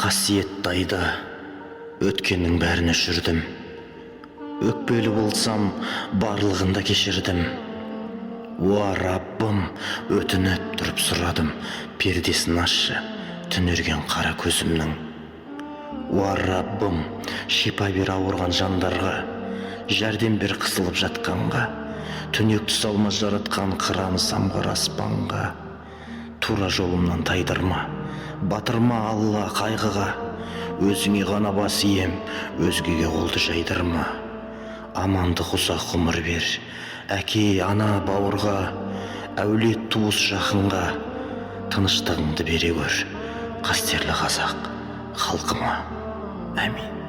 Қасиетті айда өткеннің бәрін өшірдім. Өкпелі болсам, барлығында кешірдім. Уа Раббым, өтініп тұрып сұрадым, пердесін ашшы, түнерген қара көзімнің. Уа Раббым, шипа бер ауырған жандарға, жәрдем бер қысылып жатқанға, түнекті салма жаратқан қыраны самғар аспанға. Тура жолымнан тайдырма, батырма Алла қайғыға, өзіңе ғана бас ием, өзгеге қолды жайдырма. Амандық ұзақ ғұмыр бер, әке, ана, бауырға, әулет, туыс, жақынға, тыныштығыңды бере көр, қастерлі қазақ халқыма. Әмин.